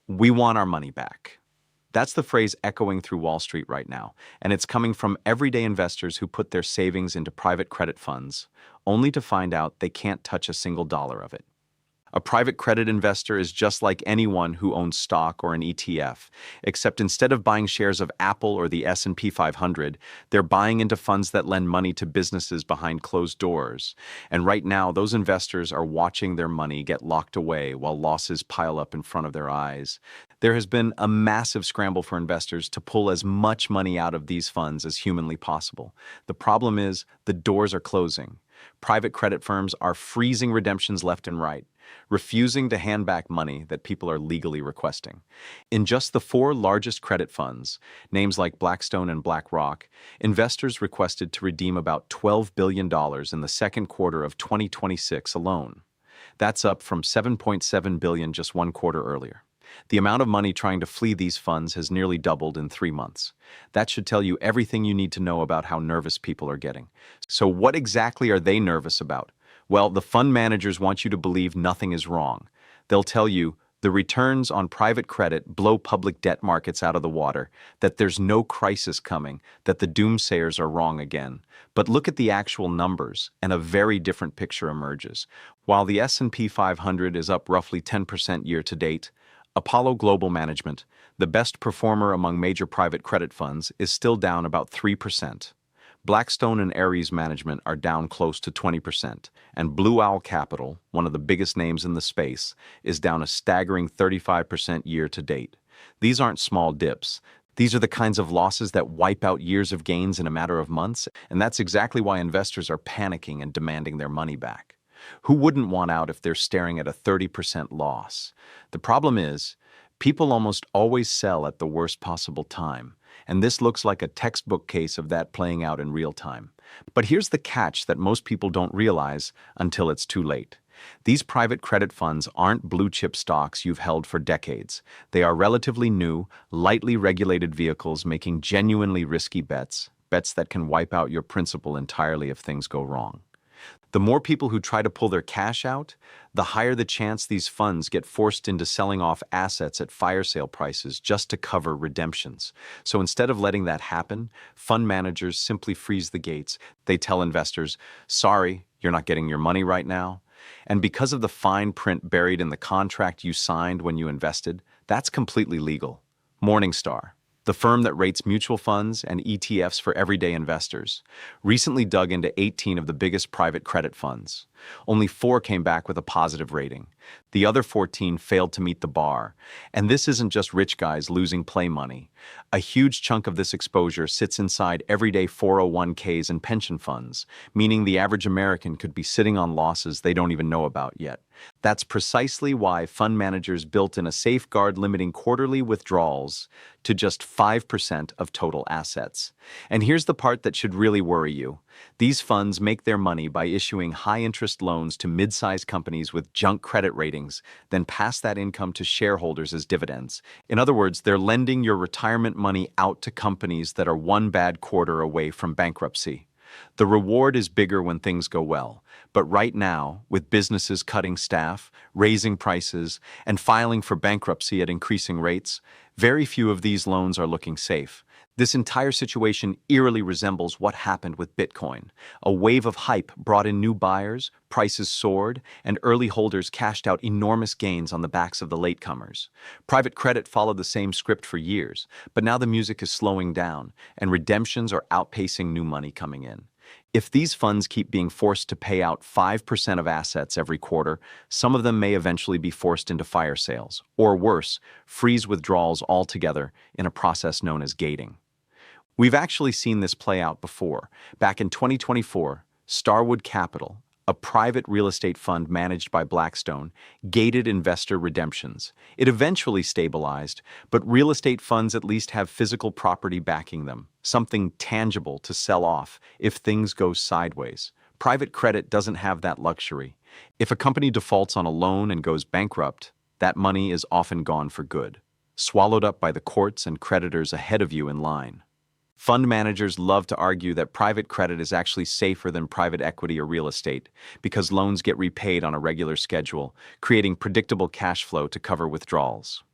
We want our money back. That's the phrase echoing through Wall Street right now, and it's coming from everyday investors who put their savings into private credit funds, only to find out they can't touch a single dollar of it. A private credit investor is just like anyone who owns stock or an ETF, except instead of buying shares of Apple or the S&P 500, they're buying into funds that lend money to businesses behind closed doors. And right now, those investors are watching their money get locked away while losses pile up in front of their eyes. There has been a massive scramble for investors to pull as much money out of these funds as humanly possible. The problem is the doors are closing. Private credit firms are freezing redemptions left and right, refusing to hand back money that people are legally requesting. In just the four largest credit funds, names like Blackstone and BlackRock, investors requested to redeem about $12 billion in the second quarter of 2026 alone. That's up from $7.7 billion just one quarter earlier. The amount of money trying to flee these funds has nearly doubled in 3 months. That should tell you everything you need to know about how nervous people are getting. So what exactly are they nervous about? Well, the fund managers want you to believe nothing is wrong. They'll tell you the returns on private credit blow public debt markets out of the water, that there's no crisis coming, that the doomsayers are wrong again. But look at the actual numbers, and a very different picture emerges. While the S&P 500 is up roughly 10% year to date, Apollo Global Management, the best performer among major private credit funds, is still down about 3%. Blackstone and Ares Management are down close to 20%, and Blue Owl Capital, one of the biggest names in the space, is down a staggering 35% year to date. These aren't small dips. These are the kinds of losses that wipe out years of gains in a matter of months, and that's exactly why investors are panicking and demanding their money back. Who wouldn't want out if they're staring at a 30% loss? The problem is, people almost always sell at the worst possible time, and this looks like a textbook case of that playing out in real time. But here's the catch that most people don't realize until it's too late. These private credit funds aren't blue-chip stocks you've held for decades. They are relatively new, lightly regulated vehicles making genuinely risky bets that can wipe out your principal entirely if things go wrong. The more people who try to pull their cash out, the higher the chance these funds get forced into selling off assets at fire sale prices just to cover redemptions. So instead of letting that happen, fund managers simply freeze the gates. They tell investors, sorry, you're not getting your money right now. And because of the fine print buried in the contract you signed when you invested, that's completely legal. Morningstar, the firm that rates mutual funds and ETFs for everyday investors, recently dug into 18 of the biggest private credit funds. Only 4 came back with a positive rating. The other 14 failed to meet the bar. And this isn't just rich guys losing play money. A huge chunk of this exposure sits inside everyday 401ks and pension funds, meaning the average American could be sitting on losses they don't even know about yet. That's precisely why fund managers built in a safeguard limiting quarterly withdrawals to just 5% of total assets. And here's the part that should really worry you. These funds make their money by issuing high-interest loans to mid-sized companies with junk credit ratings, then pass that income to shareholders as dividends. In other words, they're lending your retirement money out to companies that are one bad quarter away from bankruptcy. The reward is bigger when things go well, but right now, with businesses cutting staff, raising prices, and filing for bankruptcy at increasing rates, very few of these loans are looking safe. This entire situation eerily resembles what happened with Bitcoin. A wave of hype brought in new buyers, prices soared, and early holders cashed out enormous gains on the backs of the latecomers. Private credit followed the same script for years, but now the music is slowing down, and redemptions are outpacing new money coming in. If these funds keep being forced to pay out 5% of assets every quarter, some of them may eventually be forced into fire sales, or worse, freeze withdrawals altogether in a process known as gating. We've actually seen this play out before. Back in 2024, Starwood Capital, a private real estate fund managed by Blackstone, gated investor redemptions. It eventually stabilized, but real estate funds at least have physical property backing them, something tangible to sell off if things go sideways. Private credit doesn't have that luxury. If a company defaults on a loan and goes bankrupt, that money is often gone for good, swallowed up by the courts and creditors ahead of you in line. Fund managers love to argue that private credit is actually safer than private equity or real estate because loans get repaid on a regular schedule, creating predictable cash flow to cover withdrawals.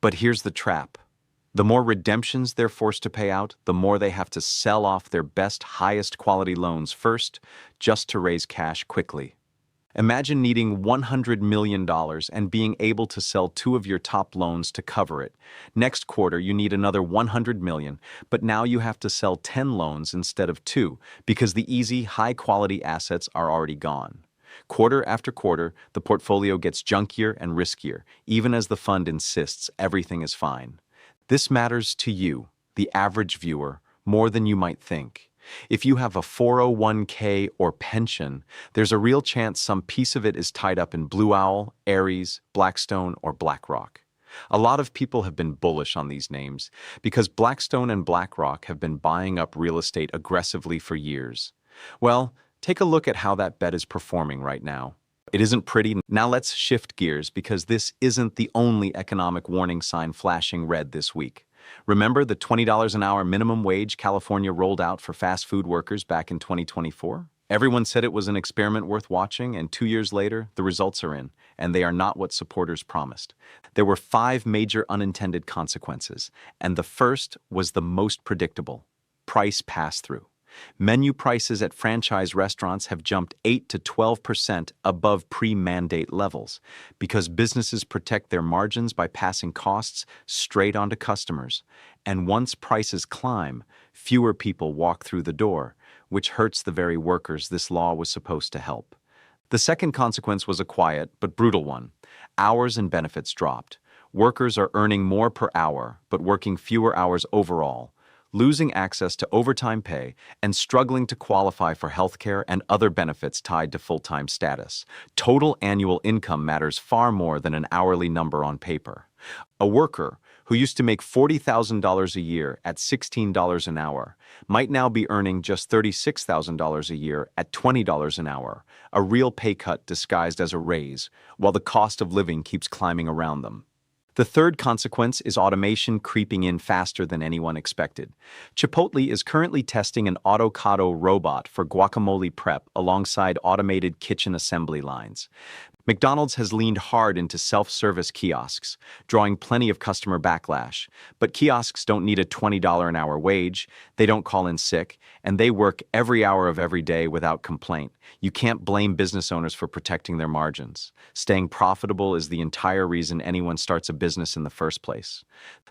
But here's the trap. The more redemptions they're forced to pay out, the more they have to sell off their best, highest quality loans first, just to raise cash quickly. Imagine needing $100 million and being able to sell two of your top loans to cover it. Next quarter, you need another $100 million, but now you have to sell 10 loans instead of two because the easy, high-quality assets are already gone. Quarter after quarter, the portfolio gets junkier and riskier, even as the fund insists everything is fine. This matters to you, the average viewer, more than you might think. If you have a 401k or pension, there's a real chance some piece of it is tied up in Blue Owl, Ares, Blackstone, or BlackRock. A lot of people have been bullish on these names because Blackstone and BlackRock have been buying up real estate aggressively for years. Well, take a look at how that bet is performing right now. It isn't pretty. Now let's shift gears because this isn't the only economic warning sign flashing red this week. Remember the $20 an hour minimum wage California rolled out for fast food workers back in 2024? Everyone said it was an experiment worth watching, and 2 years later, the results are in, and they are not what supporters promised. There were 5 major unintended consequences, and the first was the most predictable: price pass-through. Menu prices at franchise restaurants have jumped 8 to 12% above pre-mandate levels because businesses protect their margins by passing costs straight on to customers. And once prices climb, fewer people walk through the door, which hurts the very workers this law was supposed to help. The second consequence was a quiet but brutal one. Hours and benefits dropped. Workers are earning more per hour, but working fewer hours overall, losing access to overtime pay, and struggling to qualify for healthcare and other benefits tied to full-time status. Total annual income matters far more than an hourly number on paper. A worker who used to make $40,000 a year at $16 an hour might now be earning just $36,000 a year at $20 an hour, a real pay cut disguised as a raise, while the cost of living keeps climbing around them. The third consequence is automation creeping in faster than anyone expected. Chipotle is currently testing an Autocado robot for guacamole prep alongside automated kitchen assembly lines. McDonald's has leaned hard into self-service kiosks, drawing plenty of customer backlash. But kiosks don't need a $20 an hour wage, they don't call in sick, and they work every hour of every day without complaint. You can't blame business owners for protecting their margins. Staying profitable is the entire reason anyone starts a business in the first place.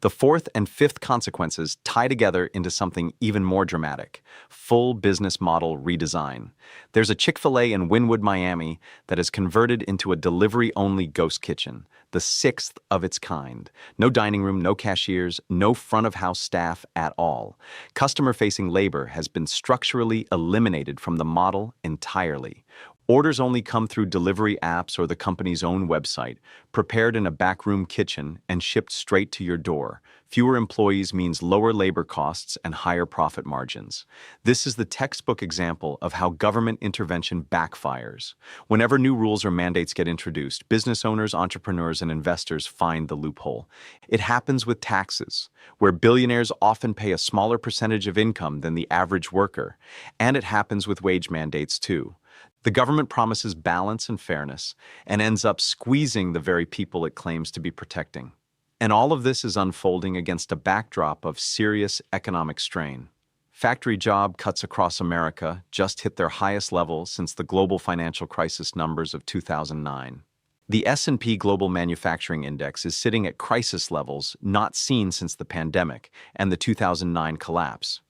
The fourth and fifth consequences tie together into something even more dramatic: full business model redesign. There's a Chick-fil-A in Wynwood, Miami, that has converted into a delivery-only ghost kitchen, the 6th of its kind. No dining room, no cashiers, no front-of-house staff at all. Customer-facing labor has been structurally eliminated from the model entirely. Orders only come through delivery apps or the company's own website, prepared in a backroom kitchen and shipped straight to your door. Fewer employees means lower labor costs and higher profit margins. This is the textbook example of how government intervention backfires. Whenever new rules or mandates get introduced, business owners, entrepreneurs, and investors find the loophole. It happens with taxes, where billionaires often pay a smaller percentage of income than the average worker. And it happens with wage mandates too. The government promises balance and fairness and ends up squeezing the very people it claims to be protecting. And all of this is unfolding against a backdrop of serious economic strain. Factory job cuts across America just hit their highest level since the global financial crisis numbers of 2009. The S&P Global Manufacturing Index is sitting at crisis levels not seen since the pandemic and the 2009 collapse.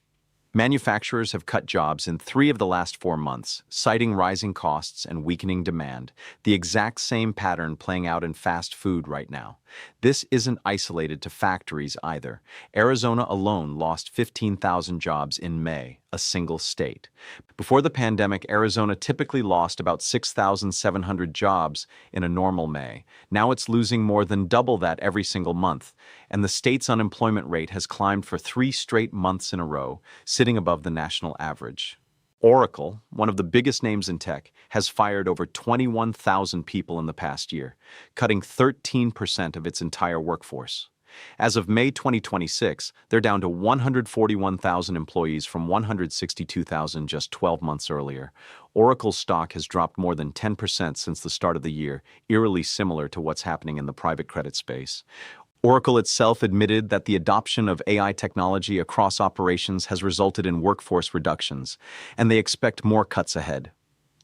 Manufacturers have cut jobs in 3 of the last 4 months, citing rising costs and weakening demand, the exact same pattern playing out in fast food right now. This isn't isolated to factories either. Arizona alone lost 15,000 jobs in May, a single state. Before the pandemic, Arizona typically lost about 6,700 jobs in a normal May. Now it's losing more than double that every single month, and the state's unemployment rate has climbed for 3 straight months in a row, sitting above the national average. Oracle, one of the biggest names in tech, has fired over 21,000 people in the past year, cutting 13% of its entire workforce. As of May 2026, they're down to 141,000 employees from 162,000 just 12 months earlier. Oracle's stock has dropped more than 10% since the start of the year, eerily similar to what's happening in the private credit space. Oracle itself admitted that the adoption of AI technology across operations has resulted in workforce reductions, and they expect more cuts ahead.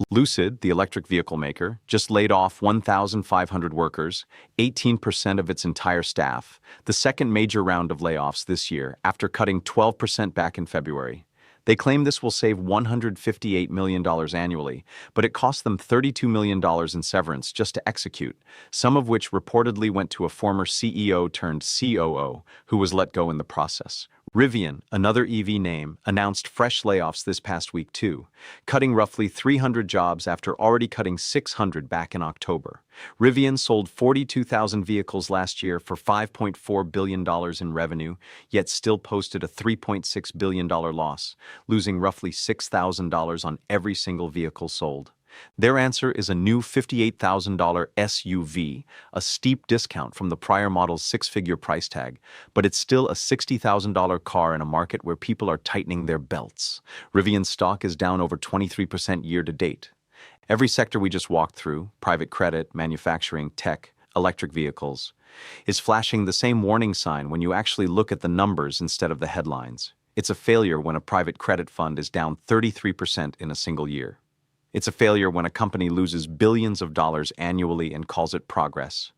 Lucid, the electric vehicle maker, just laid off 1,500 workers, 18% of its entire staff, the second major round of layoffs this year after cutting 12% back in February. They claim this will save $158 million annually, but it cost them $32 million in severance just to execute, some of which reportedly went to a former CEO turned COO who was let go in the process. Rivian, another EV name, announced fresh layoffs this past week too, cutting roughly 300 jobs after already cutting 600 back in October. Rivian sold 42,000 vehicles last year for $5.4 billion in revenue, yet still posted a $3.6 billion loss, losing roughly $6,000 on every single vehicle sold. Their answer is a new $58,000 SUV, a steep discount from the prior model's six-figure price tag, but it's still a $60,000 car in a market where people are tightening their belts. Rivian's stock is down over 23% year to date. Every sector we just walked through, private credit, manufacturing, tech, electric vehicles, is flashing the same warning sign when you actually look at the numbers instead of the headlines. It's a failure when a private credit fund is down 33% in a single year. It's a failure when a company loses billions of dollars annually and calls it progress.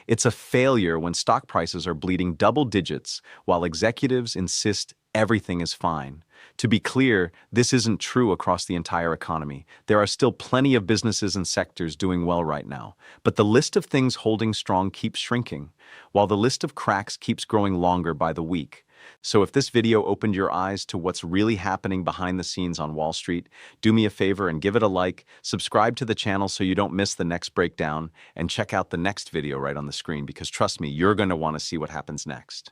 It's a failure when stock prices are bleeding double digits while executives insist everything is fine. To be clear, this isn't true across the entire economy. There are still plenty of businesses and sectors doing well right now, but the list of things holding strong keeps shrinking, while the list of cracks keeps growing longer by the week. So if this video opened your eyes to what's really happening behind the scenes on Wall Street, do me a favor and give it a like, subscribe to the channel so you don't miss the next breakdown, and check out the next video right on the screen because trust me, you're going to want to see what happens next.